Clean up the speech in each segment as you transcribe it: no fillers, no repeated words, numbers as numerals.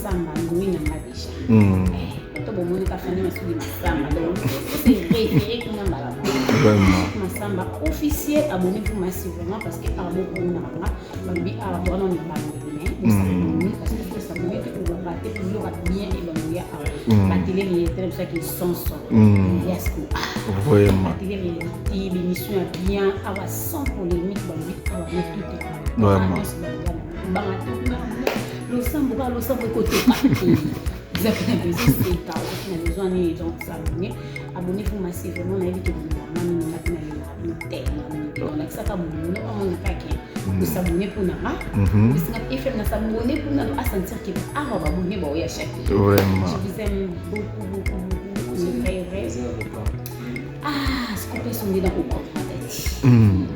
Massamba, nous n'avons déjà. Tout le monde a fait Massamba, donc c'est référé pour nous. Massamba officiel abonné pour massivement parce que à beaucoup on a bien parce que ça me met pour rater pour le bien et donc il y a la télé militaire ça qui sont il y a ce que vraiment la télé militaire l'émission bien avoir sans polémique avoir tout vraiment le sambo côté vous avez besoin donc abonné pour massivement on a évité donc ça comme nous on pas qui vous s'abonner pour nous vous faire nous s'abonner pour nous à sentir que va abonner bon ya chaque vraiment je vous aime beaucoup ce qu'on peut sonner dans au comprendre nous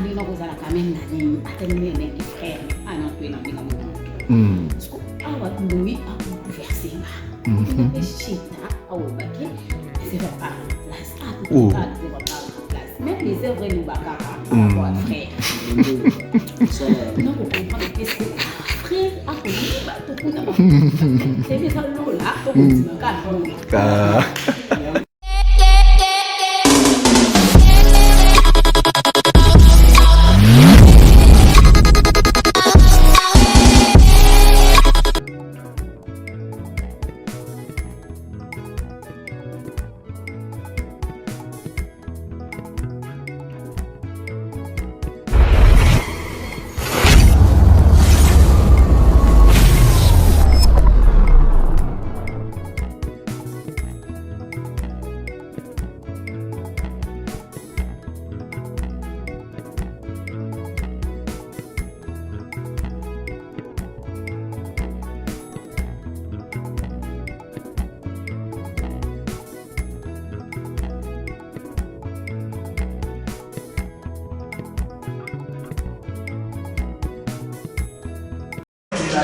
nous vous allons quand même nani atteindre les frères non tu non parce que nous verser chita c'est pas place même les œuvres nous bakara frère non vous comprenez que c'est frère à tout c'est ça là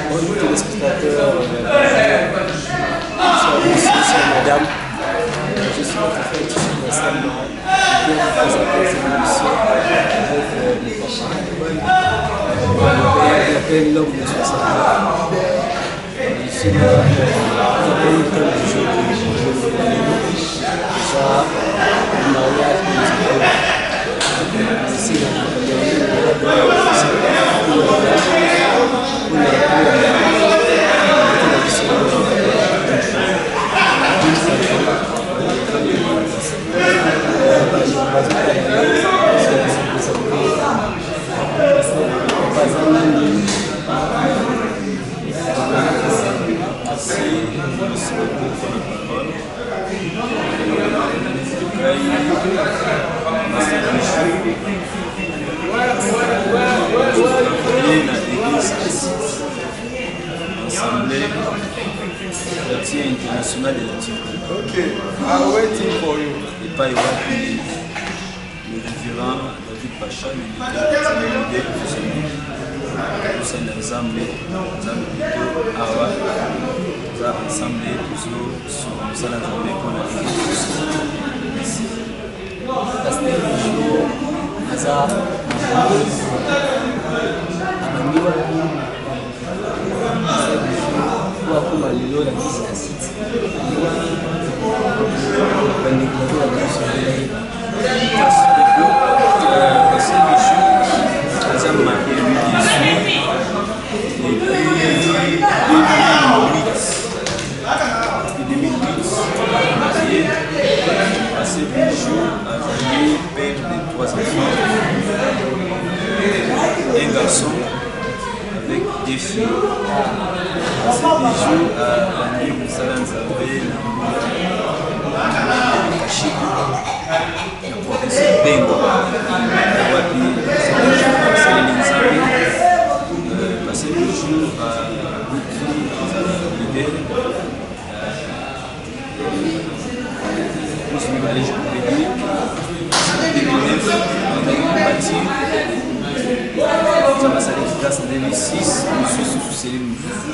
Bonjour téléspectateurs, madame. Je suis votre frère Tissu Massamba. Je viens vous présenter cette émission avec le papa. Il appelle l'homme de 60 ans. Ici, nous avons eu comme du jour que nous avons déjà un mariage que nous avons ici dans la international de la Turquie. Ok, I'm waiting for you. Et pas le révérend David Pacha, le leader professionnel. Nous sommes ensemble, nous sommes ensemble, nous sommes Merci. Un garçon avec des filles. C'est des jours à l'année où ça lance avec Kachik, le professeur Bengo. Passer des jours à l'idée. Pour suivre les jours publics, en 2009, on a bâti. Ça va s'arrêter en 2006, je suis sous Céline Moufou.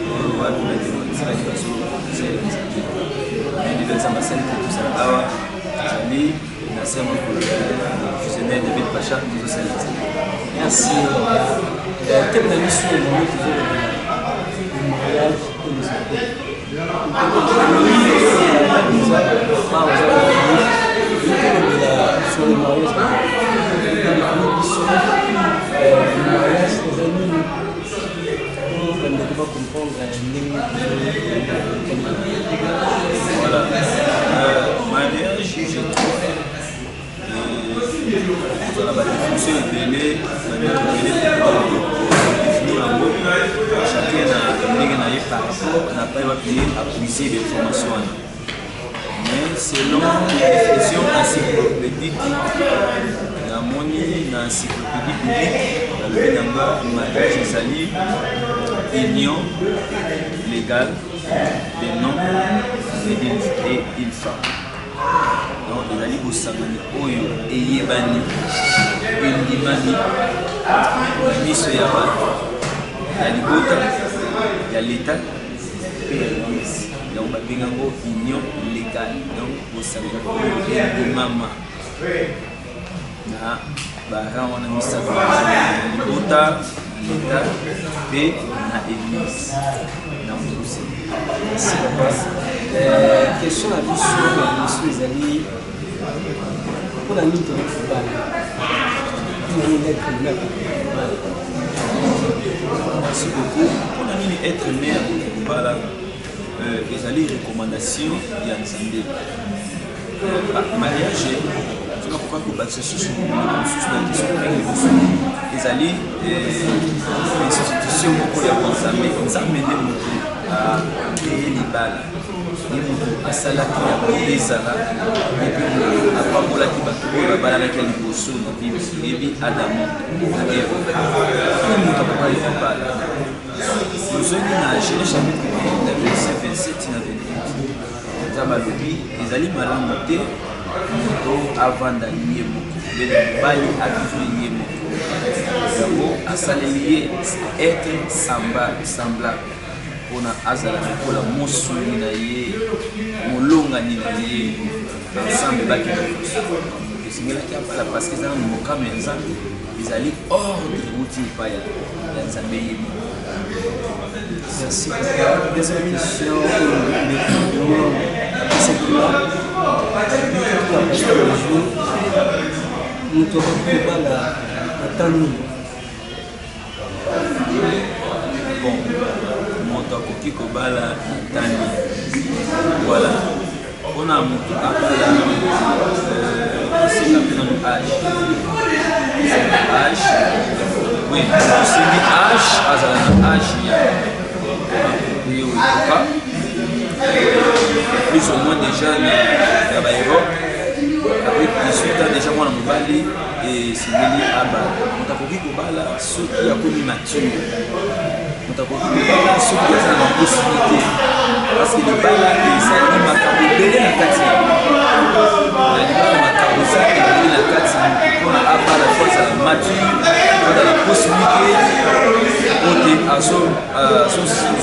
On va mettre des élections, ça va s'arrêter tout ça. Alors, Zali, la serre fusionnaire de David Pacha, nous aussi. Merci. Quelle est la mission de mariage et les sur le mariage, on ne peut pas comprendre voilà. Mariage, je trouve la définition est belle, chacun a par rapport n'a pas à puiser des formations. Mais selon la définition encyclopédique, la monnaie dans l'encyclopédie publique, le mariage est union légale des noms et une femme. Donc, il a dit que Samani Oyo et Yebani, une Dimani, Miso Yaban, il y a l'Ibota, il y a l'État et il y a l'Église. Donc, il y a une union légale. Donc, vous savez, il y a une maman. On a mis ça dans l'Ibota, l'État et l'Église. Question à vie sur les amis. Pour la nuit de l'État, merci beaucoup. Pour la nuit être mère, voilà, les recommandations il y a un mariage. Je ne sais pas pourquoi c'est sur les alliés, institutions pour les ensemble, nous amener à payer les balles. À Salaki, à Bezala, et puis à Pamola qui va trouver la balle avec les bossos, et puis Adamo, à Eva. Tout le monde a pas les balles. Nous sommes dans le chapitre 27 les alliés malamoutés avant d'aligner beaucoup. Les balles à beaucoup. À s'allier, être semblable. On a azala pour la mosuni na ye molonga ni na ye ensemble baki de singela qui a parce que ça nous moka menza ils allaient hors de route pas ya nzambe ye. Merci. Deuxième mission c'est quoi nous devons pas la tani. Bon qui kobala tani voilà on a mutu abala c'est la âge oui c'est dit âge azala âge ya pas plus ou moins déjà na ba Europe avec 18 ans déjà moi na mobali et singeli aba mutakoki kobala ceux qui a connu mature ceux qui ont la possibilité parce que les balles ça dit makambo belé na kati ya makambo ça belé na kati pour na aba la fois ça mature on a la possibilité de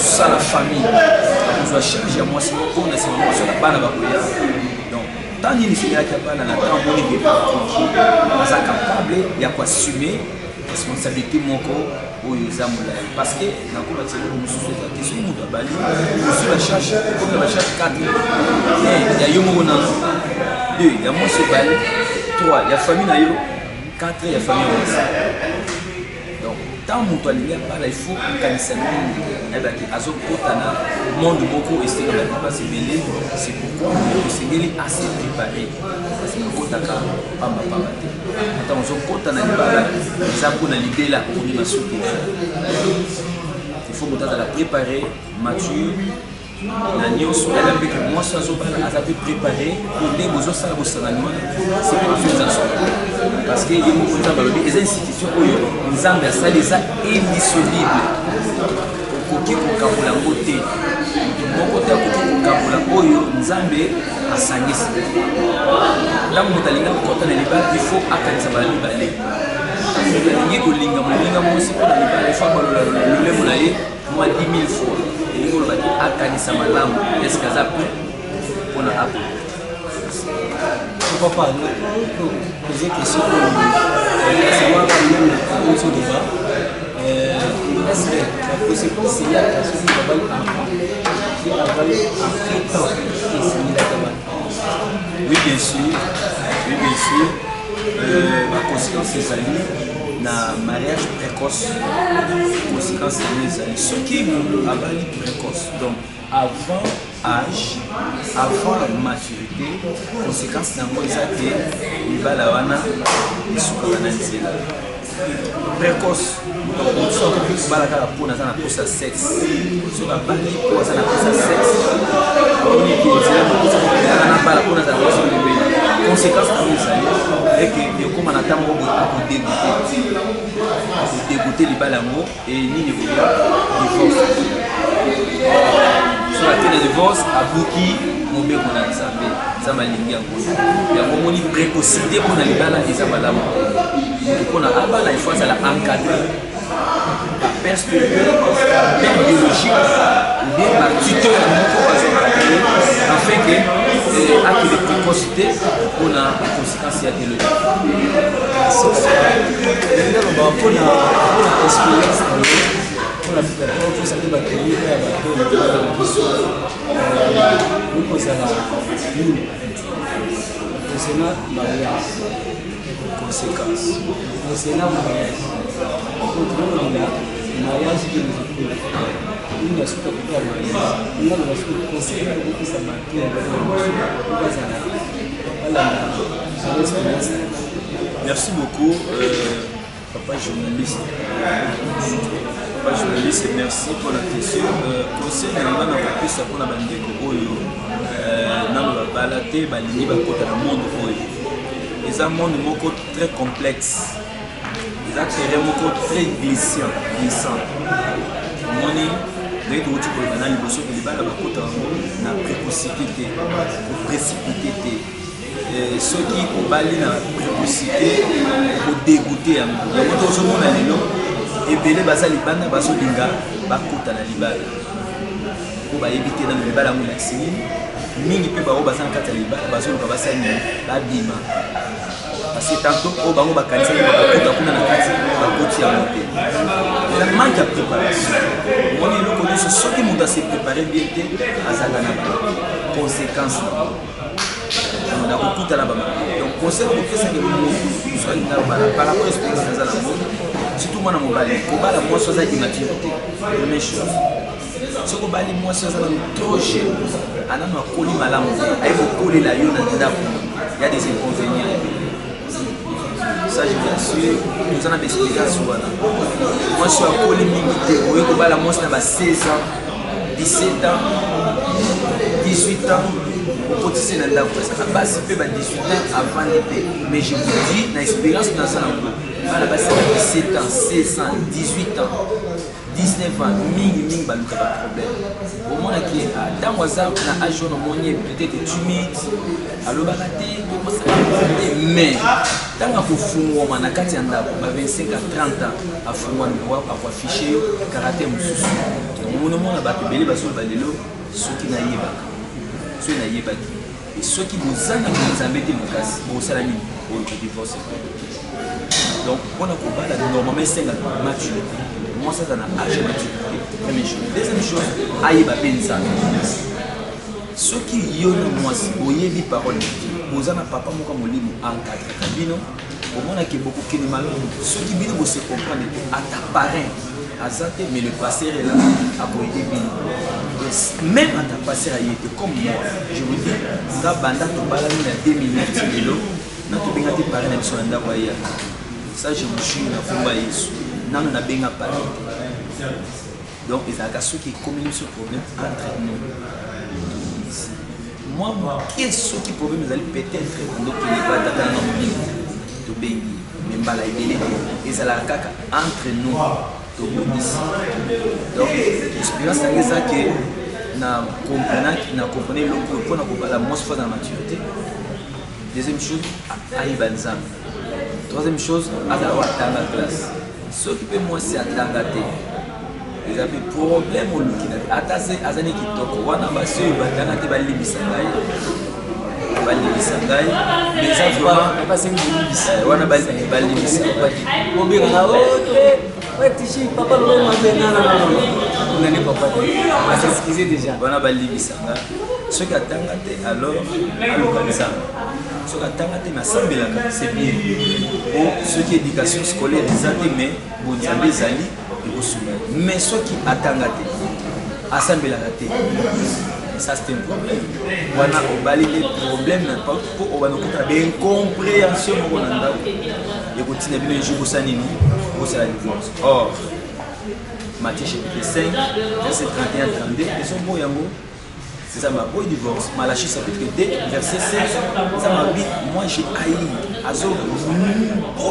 ça la famille on doit charger à moi c'est on a c'est la bana bakoya donc tant il s'est là qu'il y a pas la temps on est capable il y a quoi assumer responsabilité moko oyo zamula parce que na ko ba tselo mususu za kiso mu da bali mususu la charge comme la charge 4 il y a yo mo na 2 il y a moi ce bali 3 il y a famille na yo 4 il y a famille aussi donc tant muto alinga bala il faut kanisa mingi ebaki azokotana monde moko estika ba passer belé c'est pourquoi le singeli assez préparé parce que kotaka pamba pamba te attends ozokotana libala zapo na l'idée là pour ni masuki il faut que la préparer mature na nyonso ya la que moi ça zobala azape préparer pour les besoins ça la bosananima c'est pour faire ça parce que il faut que balobi les institutions oyo nzambe asali ça indissoluble koki kokabola ngote moko te koki kokabola oyo nzambe asangisi lamu motalinga kokota na libala il faut akanisa bala libale alingi kolinga molinga mosi mpona libala il faut abalola lolemo na ye mwa 10 000 fois elingi olobaki akanisa malamu eske aza pe mpona apo pourquoi pas poser question c'est moi quand même sur débat la conséquence, c'est la personne qui va aller après temps et c'est la cabane. Oui, bien sûr. Oui, bien sûr. La conséquence, c'est na mariage précoce. Conséquence, c'est ce qui est précoce. Donc, avant âge, avant maturité, conséquence na moi ça que libala wana isuka na nzela. Précoce, donc ça que bala kala pona ça na posa sexe. So ka bali ko ça na posa sexe. On est qui c'est na bala pona ça na posa bébé. Conséquence na moi ça est que yo comme na tambo à dégoûter libala mo et ni ne divorce. Sur la télé de divorce, à Bouki, mon bébé qu'on a examiné, ça m'a lié en cause. Il y a un moment de précocité pour aller là et ça va là. Donc on a avant il faut ça la encadrer. La perspective, même biologique, ou bien la tuteur afin que avec les précocités, on a la conséquence à de l'autre. Pour la expérience. Pour la faut savoir batterie et la batterie nous posons concernant mariage Conséquence. concernant mariage mariage qui nous occupe il y a ce qu'on appelle mariage il y a ce qu'on conseille beaucoup ça marqué Merci beaucoup, papa journaliste. Papa journaliste, merci pour la question. Conseil na plus ça pour la bande oyo na ba balate ba lini ba kota na monde oyo. Les monde moko très complexe. Les terrain moko très glissant. Moni de tout pour le banal bosso que les bala ba kota na précocité pour précipité. Ceux qui ont bali na précocité pour dégoûter un peu. Il y a beaucoup de gens qui ont et belé basa libana baso linga bakota na libala. Ko ba éviter na libala mo na sini. Mingi pe ba o basa na kata libala baso ko basa ni ba bima. Parce que tantôt o bango ba kanisa ba bakota kuna na kati ba koti ya moté. La manque de préparation. On est le connaît ceux qui m'ont assez préparé bien azala na conséquences. On a beaucoup à la bas. Donc, conseil pour que ça que nous soyons par rapport à l'expérience de la mode, surtout moi dans mon balai, au bas la moi soit immaturité. Première chose. Ce qu'on balai moi soit trop cher. On a un colis malade. Il faut coller la yona dedans. Il y a des inconvénients. Ça je vous assure, nous en avons des explications. Moi je suis un colis limité. Vous voyez que bas la moi c'est 16 ans, 17 ans, 18 ans. Au quotidien, on a base 18 ans avant l'été. Mais je vous dis, dans l'expérience, dans ça, on a passé 17 ans, 16 ans, 18 ans, 19 ans, ming, pas de problème. Au moins, dans moi, ça, on a âge, on est peut-être timide, à l'obaraté, mais tant qu'on faut fouiller, on a 25 à 30 ans, à fouiller, à afficher, caractère, on a battu belé, parce que ceux qui n'aillent pas. Et ceux qui vous en ont embêté, vous savez, vous divorcez. Donc, on a combattu normalement 5 ans de maturité. Moi, ça, ça n'a pas de maturité. Première chose. Deuxième chose, aïe, bah, pensa. Ceux qui y ont moi, vous y avez des paroles, vous en avez papa, moi, comme vous l'avez encadré. Au moins, il y a beaucoup de malheurs. Ceux qui viennent vous se comprendre, à ta parrain, à Zate, mais le passé est là, à Boïdé Bini. Même à ta passé, il était comme moi. Je vous dis, ça, Banda, tu parles de 2000 kilo, na tu benga te parler na biso nda kwa ya. Ça, je vous jure, na komba yesu. Nano na benga parler. Donc, il y a ceux qui communiquent ce problème entre nous. Moi, qu'est-ce qui problème vous allez peut-être donc il n'est pas dans mon vie. Tu bengi, même pas la idée. Et ça la caca entre nous. Donc, l'expérience c'est ça que na comprenez le pour la moins fois dans la maturité. Deuxième chose, aïbanzam. Troisième chose, avoir tanga classe. Ce qui peut moi c'est atangate. Ils avaient problème au look. Atase azane qui toko wana baso batangate balibisangai. Balibisangai. Mais ça vraiment pas 5 wana balibisangai. Obira na Ouais, Tichi, papa, le nom non. On n'est papa. On s'est excusé déjà. Voilà, Balibisanga. Ce qui attend, alors, à l'organisation. Ce qui attend, c'est bien. Pour ceux qui éducation scolaire, mais bon, Zambé Zali, mais ceux qui attendent, ça c'est un problème. On a des problèmes pour une incompréhension. Or, Matthieu chapitre 5, verset 31-32, c'est ça ma beau divorce. Malachie chapitre 2, verset 16, ça m'a dit, moi j'ai haï, azo,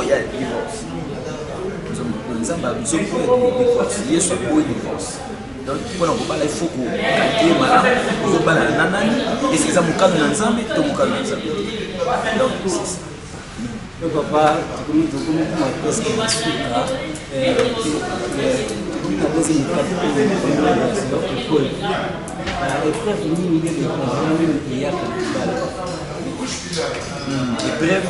il y a divorce. Nous avons divorce, il y a ce beau divorce. Donc, pour nous parler, il faut que nous parlions de nanani, et c'est ça mon cas de Nzambe, et mon cas de Nzambe. Donc, c'est ça. Le papa, tu connais qu'est-ce qu'il a su là, épreuve,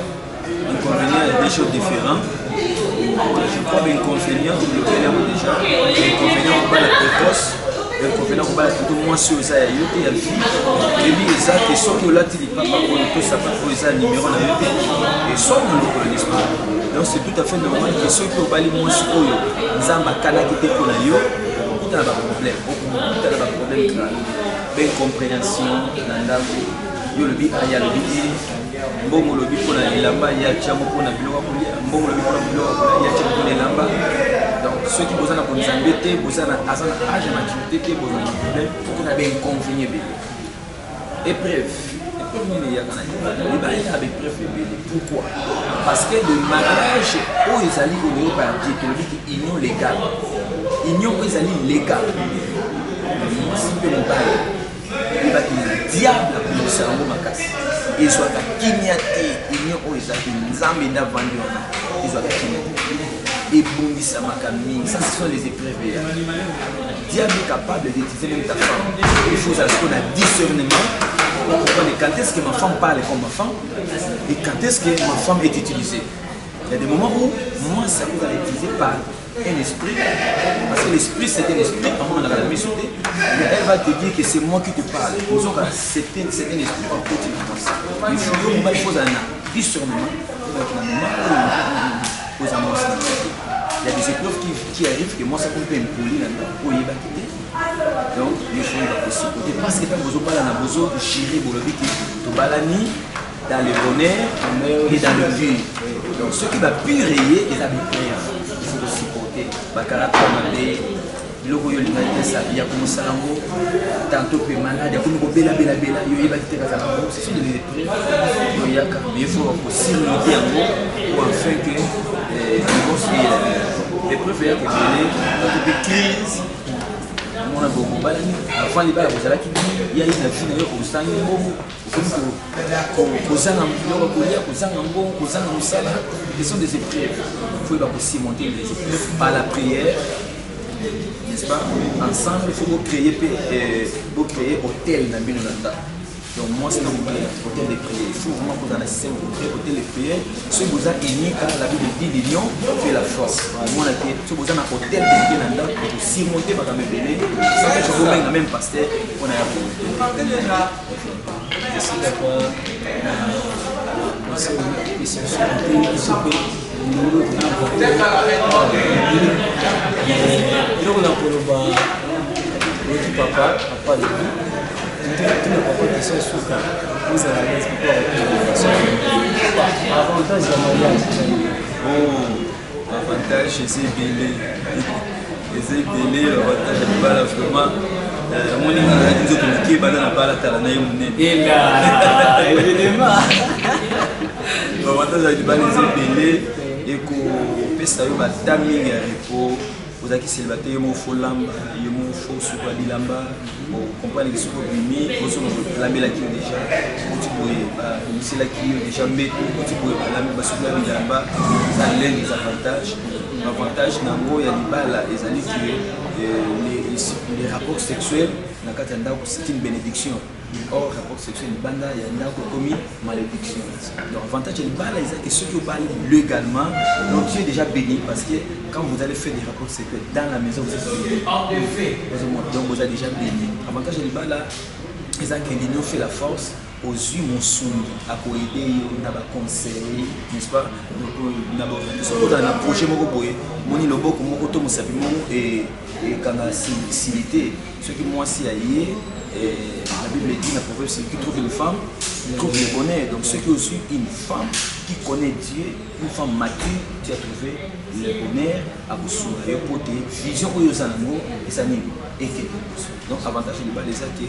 inconvénient et des choses différentes. Je crois que l'inconvénient, vous le connaissez déjà, l'inconvénient pour la précoce, l'inconvénient pour la tout moins sur ça, il y a une fille, et puis les actes, et soit que là, tu dis pas par contre, ça va pour les numéros dans le et soit nous le connaissons pas. Donc c'est tout à fait normal que ceux qui ont bali moins sur eux, nous avons un canal qui était pour la yo, tout a un problème, tout a un problème grave. Belle compréhension, yo le bit aya le bit mbongo le bit pour la lamba ya chamo pour la biloko kulia mbongo le bit pour la biloko kulia ya chamo pour la lamba. Donc ceux qui besoin de embêter besoin d'azana âge maturité besoin de problème pour qu'on a bien confiné bien épreuve il y a pourquoi parce que le mariage où ils allaient au niveau par Dieu que le dit union légale union où ils allaient légale si peu mon bail il va le diable a commencé à mon makasi et soit à kinyate union où ils allaient nzambe n'a vendu ils soit à kinyate et bondissa makami ça ce sont les épreuves diable est capable d'utiliser même ta femme il faut ça qu'on a discernement pour comprendre quand est-ce que ma femme parle comme ma femme et quand est-ce que ma femme est utilisée. Il y a des moments où moi ça vous allez utiliser par un esprit parce que l'esprit c'est un esprit à moi on a la mise mais elle va te dire que c'est moi qui te parle c'est un esprit en côté il faut un discernement aux amours. Il y a des épreuves qui arrivent que moi ça peut me polir là-dedans pour y quitter. Donc il faut y possible parce que quand vous parlez dans besoin de chérir pour le but de balani dans le bonheur et dans le but. Donc ceux qui va plus rayer ils ont des il faut supporter ba caractère malé biloko yo linga ça ya comme ça lango tantôt pe malade comme ko bela yo yeba kiteka za lango c'est sûr les épreuves yo yaka mais il faut aussi remonter yango pour enfin que l'épreuve est que les crises on a beaucoup balani avant les balles vous allez il y a une fille là au sang bon kozanga mbilo kolia kozanga mbon kozanga musala ce sont des épreuves il faut aussi monter les épreuves par la prière n'est-ce pas ensemble il faut créer hôtel dans Binolanda. Donc moi c'est un hôtel de prière. Il faut vraiment que dans la système hôtel de prière. Si vous avez unique la vie de 10 millions, fait la force. Moi si vous avez un hôtel de prière pour surmonter par me béné. Ça fait je vous mets même pasteur on a papa tous les papas qui sont sous cas, vous avez l'avantage de mariage. Oh, l'avantage c'est belé. C'est belé, l'avantage de balle vraiment. Mon ami a dit que qui est dans la balle à la naïe. Et là, évidemment. L'avantage de balle c'est belé et qu'on peut savoir d'amis repos. Vous avez célibataire, il faut lamba, il faut se faire des lamba, pour comprendre que ce que vous avez vous avez la qui déjà, vous pouvez c'est là qui est déjà mais vous pouvez la parce que vous avez lamba, ça a des avantages. L'avantage il y a des balles, les années les rapports sexuels, c'est une bénédiction. Or, rapport sexuel, il y a commis malédiction. Donc, l'avantage de l'ibala, c'est que ceux qui ont parlé légalement, donc tu es déjà béni parce que quand vous allez faire des rapports sexuels dans la maison, vous êtes béni. Donc, vous êtes déjà béni. L'avantage de l'ibala, c'est que l'union fait la force. Aux yeux, mon son, à quoi aider, on a des conseils, n'est-ce pas? Donc, on a un projet, mon ilobo, comme on tombe, ça et quand la simplicité, ce qui moi, si aïe, la Bible dit, la proverbe, c'est qui trouve une femme, trouve le bonheur. Donc, ceux qui ont aussi une femme qui connaît Dieu, une femme mature, tu as trouvé le bonheur à vous sourire, poter, vision où ils ont et ça n'est donc, avantage de balayer que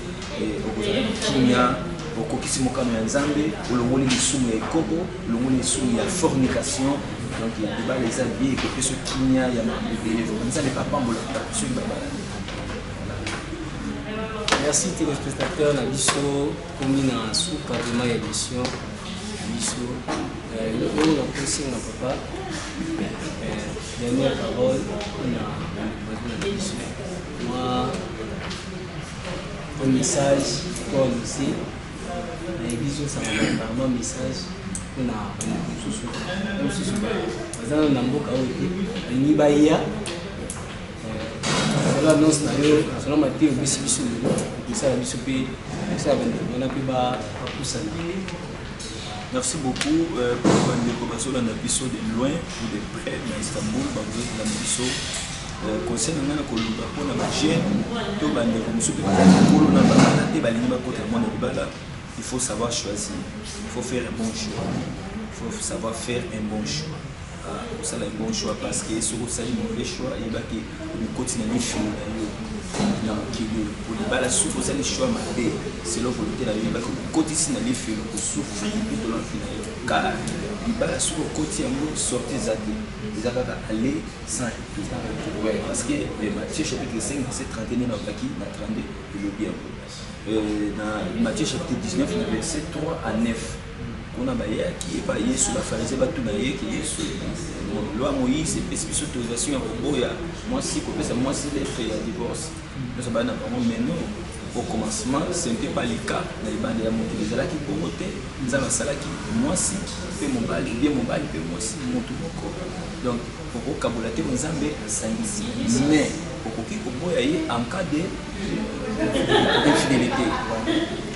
vous okokisi mokano ya nzambe olongoli lisumu ya ekobo olongoli lisumu ya fornication donc deba les habits que ce kinya ya mabébé nzambe papambola sur babala. Merci téléspectateurs na biso komi na suka vraiment ya émission biso oyo na kosinga papa dernière parole na biso moi un message pour aussi l'église ça m'a vraiment message on a sous bazana na mboka oyo ni baya la annonce na yo selon Matthieu bisi biso ça la biso pe ça on a pu ba poussa. Merci beaucoup pour les personnes dans biso de loin ou de près dans Istanbul ba vous êtes dans biso conseil na ko luba pour na jeune to ba ndeko musu pe ko na ba te ba linga ko te mona libala. Il faut savoir choisir, il faut faire un bon choix, il faut savoir faire un bon choix. Pour ça, un bon choix parce que si vous avez un mauvais choix, il va que vous continuez à faire pour les balles, si vous avez le choix, c'est la volonté de la vie, vous continuez à faire pour souffrir tout au long de car les balles, si vous continuez à sortir des athées, vous allez aller sans retour. Parce que Matthieu chapitre 5, c'est 31 dans le 32, il est bien. Dans Matthieu chapitre 19, verset 3 à 9, on a baillé qui est baillé sur la pharisée, qui est sur la loi Moïse, c'est spécifique autorisation à moi si moi si les faits à divorce. Nous avons maintenant au commencement, ce n'était pas le cas dans les bandes de la montée. Les gens qui vont voter, nous avons ça qui moi si fait mon bal, bien mon bal, moi si mon tout mon corps. Donc pour cabolater mon zambé, ça existe. Mais pour qui en cas d'infidélité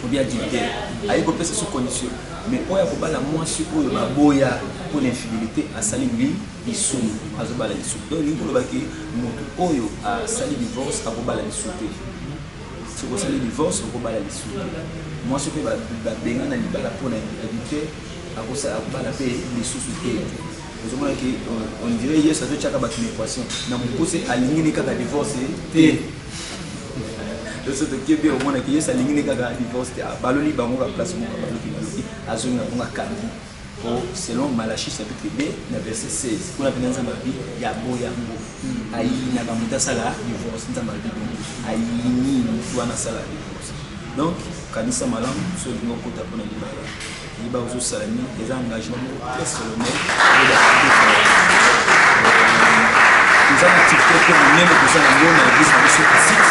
ou bien d'adultère, il faut passer sous condition. Mais pour la moi si pour la boya pour l'infidélité, à salir lui, il soum, à se balader sous. Donc il faut que mon oyo à salir divorce, à balader sous. Si vous avez le divorce, vous pouvez aller sous. Moi, ce que je vais faire pour l'adultère, c'est les sous-sous. On dirait que ça doit être une équation. Dans mon coup, c'est aligner les cas de divorce. Le seul qui est bien au monde, c'est aligner les cas de divorce. Baloli, bango, place, mon baloli, azonga, mon akali. Selon Malachie chapitre B, verset 16, pour la venance de ma vie, il y a beau, il y a beau. Aïe, il y a un salaire, divorce, dans ma vie. Aïe, il y a un salaire, divorce. Donc, quand nous sommes malades, nous sommes venus au côté de l'Ibala. L'Ibala aux salami, les engagements très solennels. Nous avons activité pour nous mêmes, nous avons l'église de site,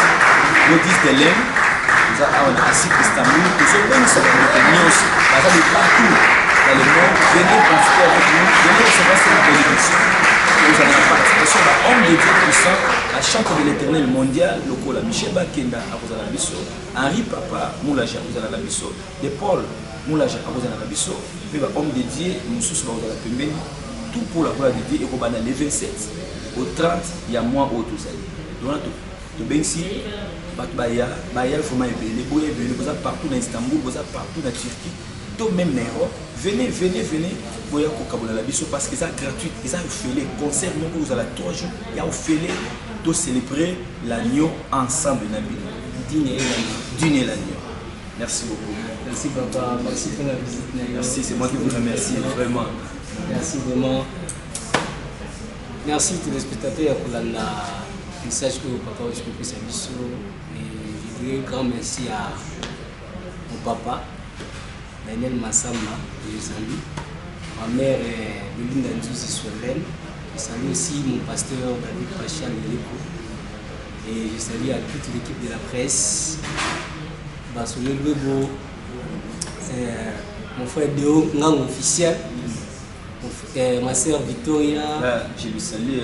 l'église de l'Aime, nous avons un site Istanbul, nous sommes même ça, nous avons aussi, nous avons partout. Dans le monde, venez pratiquer avec nous, venez recevoir cette bénédiction. Vous avez la participation d'un homme de Dieu puissant, à chaque de l'éternel mondial, le Kola Michel Bakenda, à vous à la Bisso, Henri Papa, Moulaja, à vous à la Bisso, de Paul, Moulaja, à vous à la Bisso, puis homme de Dieu, nous sommes à la Pembe, tout pour la gloire de Dieu, et au 27, au 30, il y a moi au tout ça. Donc, tout bien ici, Baya, il faut m'aider, vous êtes partout dans Istanbul, vous êtes partout dans Turquie. Même venez, vous parce que c'est gratuit, ils ont fait concert, vous allez 3 jours, ils ont fait de célébrer l'agneau ensemble, dîner l'agneau. Merci beaucoup. Merci papa, merci pour la visite. Merci, c'est moi qui vous remercie vraiment. Merci vraiment. Merci téléspectateurs pour le message que papa a expliqué sa mission. Et je dirais un grand merci à mon papa. Daniel Massamba, je salue. Ma mère est Belinda Nzouzi Solène. Je salue aussi mon pasteur David Pachal Leleko. Et je salue à toute l'équipe de la presse. Basolo Lwebo, mon frère Deo, Ngang officiel, ma soeur Victoria. Là, je le salue.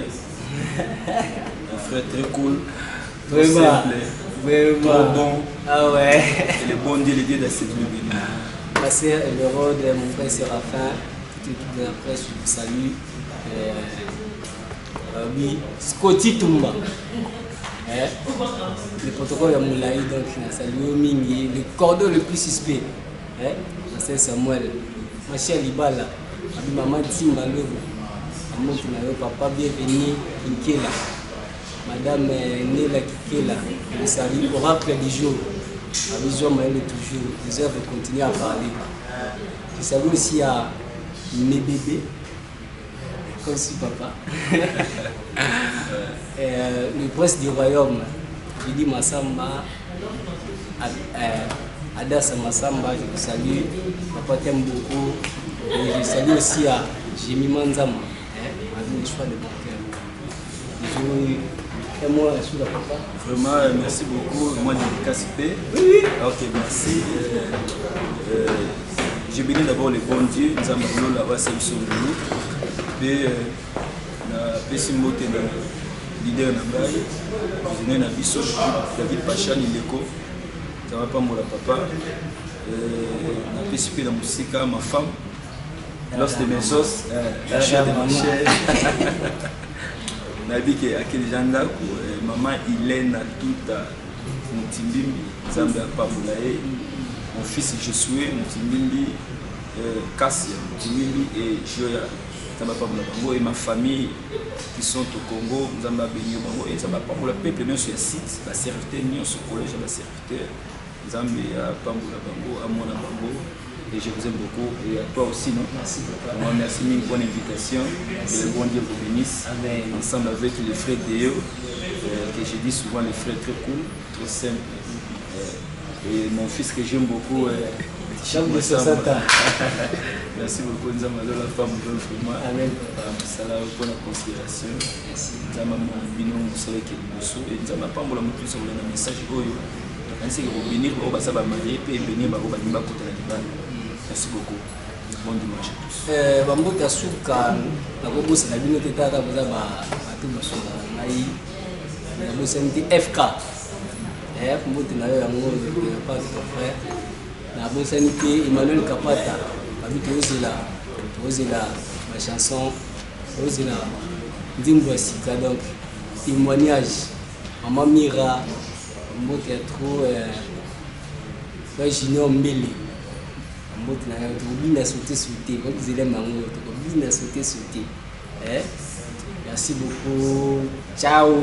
Un frère très cool. Vraiment. Simple, Vraiment. trop bon. Ah ouais. Et le bon Dieu, le Dieu de cette vie. Ma soeur Emeraude, mon frère Séraphin, toute l'équipe de la presse, je vous salue. Oui, Scotty Tumba. Le protocole de Moulaï, donc je salue Mingi, le cordon le plus suspect. C'est Samuel. Ma chère Libala, maman Timba Lobo. Maman papa bienvenue, Kinkela. Madame Nela Kikela, je salue oracle du jour. À vision Maëlle toujours, les heures vont continuer à parler. Je salue aussi à mes bébés, comme si papa. Le prince du royaume, je dis Massamba, Adassa Massamba, je vous salue. Papa t'aime beaucoup. Et je salue aussi à Jimmy Manzama, avec le choix de mon cœur. Et moi, je suis là, papa. Vraiment, merci beaucoup. Moi, je suis P. Oui. Ok, merci. Je bénis d'abord le bon Dieu. Nous avons là-bas, c'est le boulot. Et na mbote na leader na ngai président na biso David Pacha Lileko ça va pas mon papa na pesi pe na musika ma femme Los de Mesos la chère de ma chère na biki akeli janda maman Hélène Tuta Mutimbimbi Zambia Pamula mon fils Josué Mutimbimbi Kassia Mutimbimbi et Joya et ma famille qui sont au Congo, nous avons béni au Congo et ça va pas pour le peuple, même sur le site, la serviteur, nous sur le collège, la serviteur, nous avons Pamboula Bango, à mon Bango, et je vous aime beaucoup, et à toi aussi, non? Merci beaucoup. Merci une bonne invitation, que le bon Dieu vous bénisse, ensemble avec les frères Déo, que je dis souvent les frères très cool, très simples, et mon fils que j'aime beaucoup. Merci beaucoup, nous avons la femme de vraiment. Amen. Salam pour la considération. Nous avons un binôme qui est le et nous avons pas pour la moto sur le message. Ainsi que vous bénir, vous allez vous marier et bénir, vous allez vous côté la merci beaucoup. Bon dimanche à tous. Bambota Souka, la Robos, la Binote Tata, vous avez tout le monde. La Bossanité FK. Mbote na yo yango pas de frère. La Bossanité Emmanuel Kapata. Ozela ma chanson, Ozela Dimbo Sika, donc témoignage. Maman Mira, mon théâtre, Junior Mbele. Mon théâtre, bien sauté sauté, vous allez m'amour, bien sauté sauté. Merci beaucoup, ciao.